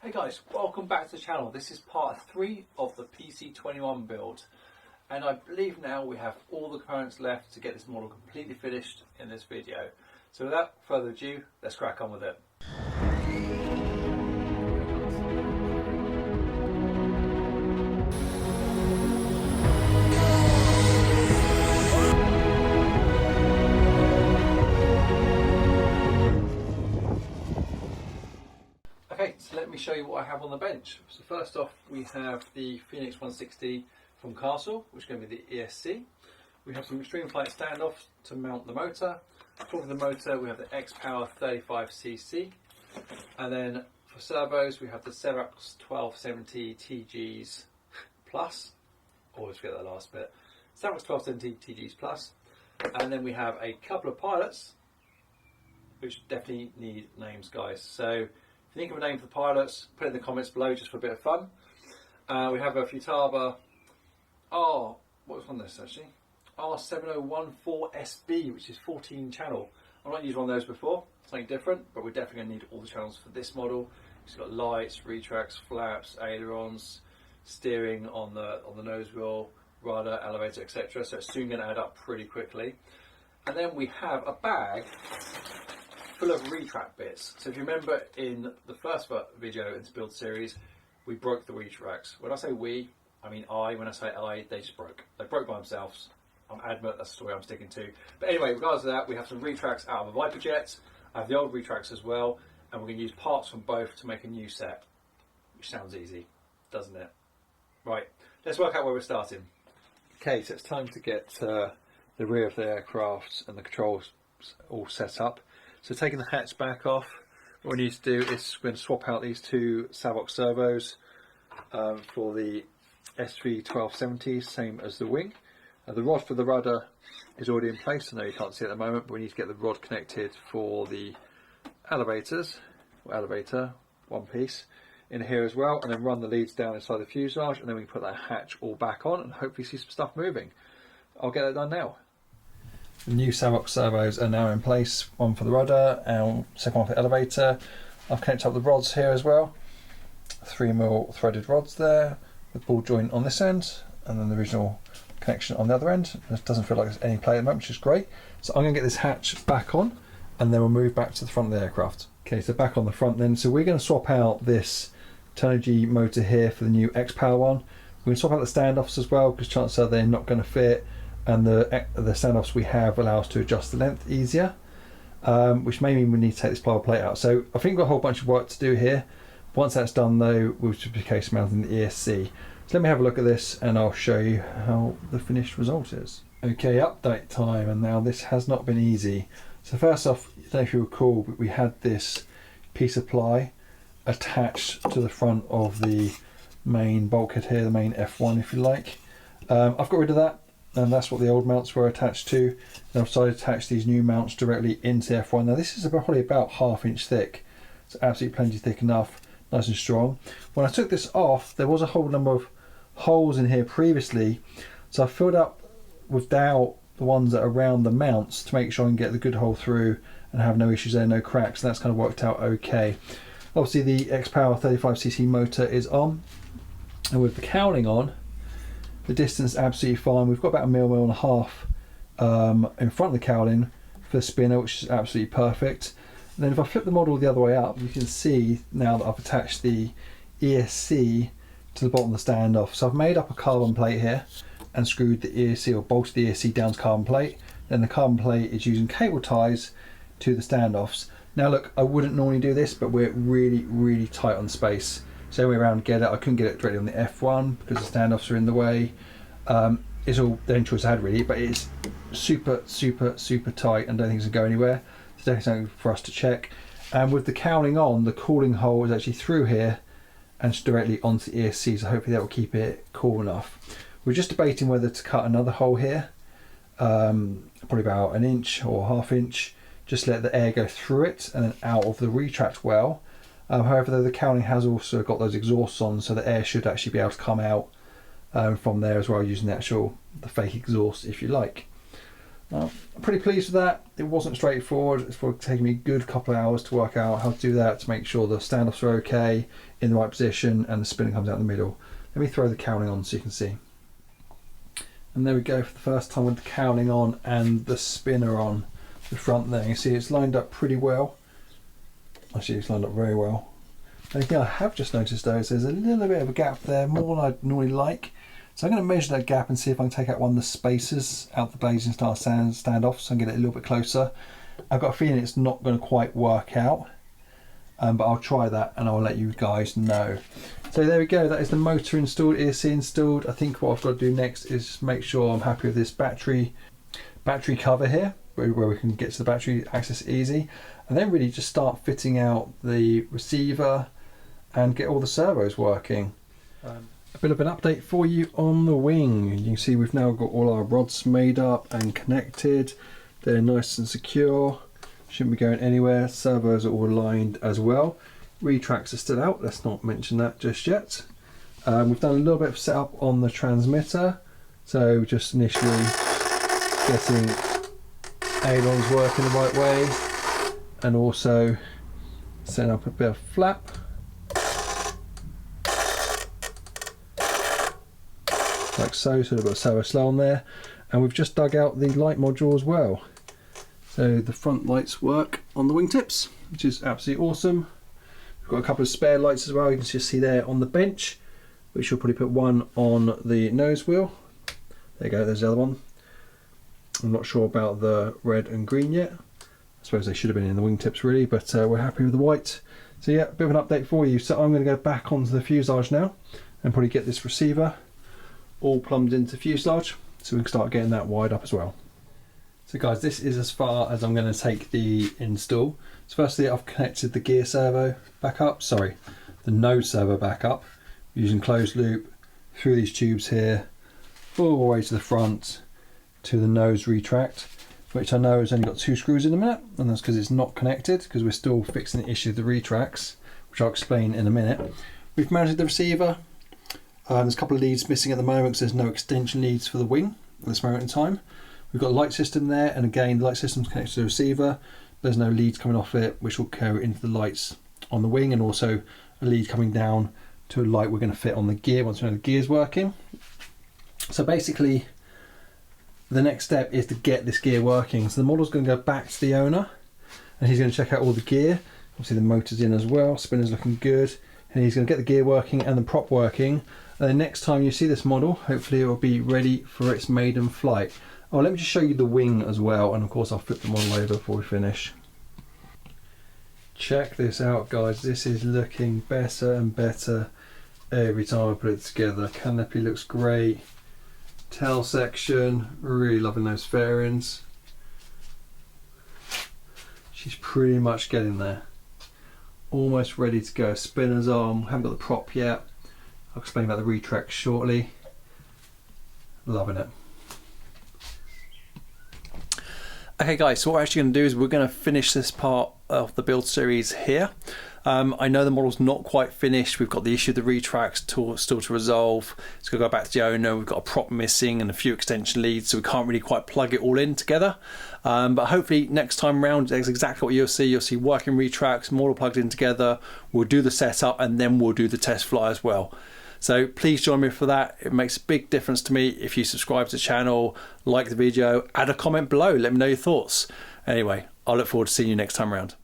Hey guys, welcome back to the channel. This is part 3 of the PC21 build, and I believe now we have all the components left to get this model completely finished in this video. So without further ado, let's crack on with it. Okay, so let me show you what I have on the bench. So first off, we have the Phoenix 160 from Castle, which is going to be the ESC. We have some extreme flight standoffs to mount the motor. For the motor, we have the Xpwr 35cc. And then for servos, we have the Xpwr 1270 TGs Plus. Always forget that last bit. Xpwr 1270 TGs Plus. And then we have a couple of pilots, which definitely need names, guys. So if you think of a name for the pilots, put it in the comments below just for a bit of fun. We have a Futaba, what was on this actually? R7014SB, which is 14 channel. I've not used one of those before, something different, but we're definitely going to need all the channels for this model. It's got lights, retracts, flaps, ailerons, steering on the nose wheel, rudder, elevator, etc. So it's soon going to add up pretty quickly. And then we have a bag full of retract bits. So if you remember in the first video in this build series, we broke the retracts. When I say we, I mean I. When I say I, they just broke. They broke by themselves. I'm adamant that's the story I'm sticking to. But anyway, regardless of that, we have some retracts out of the Viper jets. I have the old retracts as well, and we're going to use parts from both to make a new set, which sounds easy, doesn't it? Right, let's work out where we're starting. Okay, so it's time to get the rear of the aircraft and the controls all set up. So taking the hatch back off, what we need to do is we're going to swap out these two Savox servos for the SV 1270, same as the wing. The rod for the rudder is already in place. I know you can't see it at the moment, but we need to get the rod connected for the elevators, or elevator, one piece, in here as well, and then run the leads down inside the fuselage, and then we can put that hatch all back on and hopefully see some stuff moving. I'll get that done now. The new Savox servos are now in place, one for the rudder and second one for the elevator. I've connected up the rods here as well, 3mm threaded rods there, the ball joint on this end, and then the original connection on the other end. It doesn't feel like there's any play at the moment, which is great. So I'm going to get this hatch back on, and then we'll move back to the front of the aircraft. Okay, so back on the front then. So we're going to swap out this Turnigy motor here for the new Xpwr one. We're going to swap out the standoffs as well, because chances are they're not going to fit, and the standoffs we have allow us to adjust the length easier, which may mean we need to take this plywood plate out. So I think we've got a whole bunch of work to do here. Once that's done though, we'll just be case mounting the ESC. So let me have a look at this and I'll show you how the finished result is. Okay, update time, and now this has not been easy. So first off, I don't know if you recall, but we had this piece of ply attached to the front of the main bulkhead here, the main F1 if you like. I've got rid of that, and that's what the old mounts were attached to. And I've decided to attach these new mounts directly into the F1. Now this is probably about 1/2 inch thick. It's absolutely plenty thick enough, nice and strong. When I took this off, there was a whole number of holes in here previously, so I filled up without the ones that are around the mounts to make sure I can get the good hole through and have no issues there, no cracks, and that's kind of worked out okay. Obviously the Xpwr 35cc motor is on, and with the cowling on, the distance is absolutely fine. We've got about 1.5 mm in front of the cowling for the spinner, which is absolutely perfect. And then if I flip the model the other way up, you can see now that I've attached the ESC to the bottom of the standoff. So I've made up a carbon plate here and screwed the ESC, or bolted the ESC down to carbon plate. Then the carbon plate is using cable ties to the standoffs. Now look, I wouldn't normally do this, but we're really tight on space. So the way around to get it, I couldn't get it directly on the F1 because the standoffs are in the way. It's all the only choice I had really, but it's super tight and don't think it's gonna go anywhere. It's definitely something for us to check. And with the cowling on, the cooling hole is actually through here and directly onto the ESC, so hopefully that will keep it cool enough. We're just debating whether to cut another hole here, probably about 1 inch or 1/2 inch, just let the air go through it and then out of the retract well. However, the cowling has also got those exhausts on, so the air should actually be able to come out from there as well, using the fake exhaust if you like. I'm pretty pleased with that. It wasn't straightforward. It's probably taken me a good couple of hours to work out how to do that, to make sure the standoffs are okay, in the right position, and the spinner comes out in the middle. Let me throw the cowling on so you can see. And there we go, for the first time with the cowling on and the spinner on the front there. You see it's lined up pretty well. Actually, it's lined up very well. The only thing I have just noticed though is there's a little bit of a gap there, more than I'd normally like. So I'm going to measure that gap and see if I can take out one of the spacers out the blazing star standoffs and get it a little bit closer. I've got a feeling it's not going to quite work out, but I'll try that and I'll let you guys know. So there we go, that is the motor installed, ESC installed. I think what I've got to do next is make sure I'm happy with this battery cover here, where we can get to the battery access easy, and then really just start fitting out the receiver and get all the servos working. A bit of an update for you on the wing. You can see we've now got all our rods made up and connected. They're nice and secure, shouldn't be going anywhere. Servos are all aligned as well. Retracts are still out, let's not mention that just yet. We've done a little bit of setup on the transmitter, so just initially getting ailerons working the right way, and also setting up a bit of flap. Like so, so a bit of servo slow on there, and we've just dug out the light module as well. So the front lights work on the wingtips, which is absolutely awesome. We've got a couple of spare lights as well, you can just see there on the bench, which we'll probably put one on the nose wheel. There you go, there's the other one. I'm not sure about the red and green yet. I suppose they should have been in the wingtips really, but we're happy with the white. So yeah, a bit of an update for you. So I'm going to go back onto the fuselage now and probably get this receiver all plumbed into fuselage so we can start getting that wired up as well. So guys, this is as far as I'm going to take the install. So firstly, I've connected the gear servo back up, sorry, the nose servo back up, using closed loop through these tubes here, all the way to the front to the nose retract, which I know has only got 2 screws in a minute, and that's because it's not connected, because we're still fixing the issue of the retracts, which I'll explain in a minute. We've mounted the receiver. There's a couple of leads missing at the moment because there's no extension leads for the wing at this moment in time. We've got a light system there, and again the light system's connected to the receiver. There's no leads coming off it, which will carry into the lights on the wing, and also a lead coming down to a light we're going to fit on the gear once we know the gear's working. So basically the next step is to get this gear working. So the model's going to go back to the owner and he's going to check out all the gear. Obviously the motor's in as well, spinner's looking good, and he's going to get the gear working and the prop working. And then next time you see this model, hopefully it will be ready for its maiden flight. Oh, let me just show you the wing as well, and of course I'll flip the model over before we finish. Check this out guys, this is looking better and better every time I put it together. Canopy looks great, tail section, really loving those fairings. She's pretty much getting there, almost ready to go. Spinner's arm, haven't got the prop yet. I'll explain about the retracts shortly. Loving it. Okay guys, so what we're actually going to do is we're going to finish this part of the build series here. I know the model's not quite finished. We've got the issue of the retracts still to resolve. It's going to go back to the owner. We've got a prop missing and a few extension leads, so we can't really quite plug it all in together. But hopefully next time round, that's exactly what you'll see. You'll see working retracts, model plugged in together. We'll do the setup and then we'll do the test fly as well. So please join me for that. It makes a big difference to me if you subscribe to the channel, like the video, add a comment below, let me know your thoughts. Anyway, I look forward to seeing you next time around.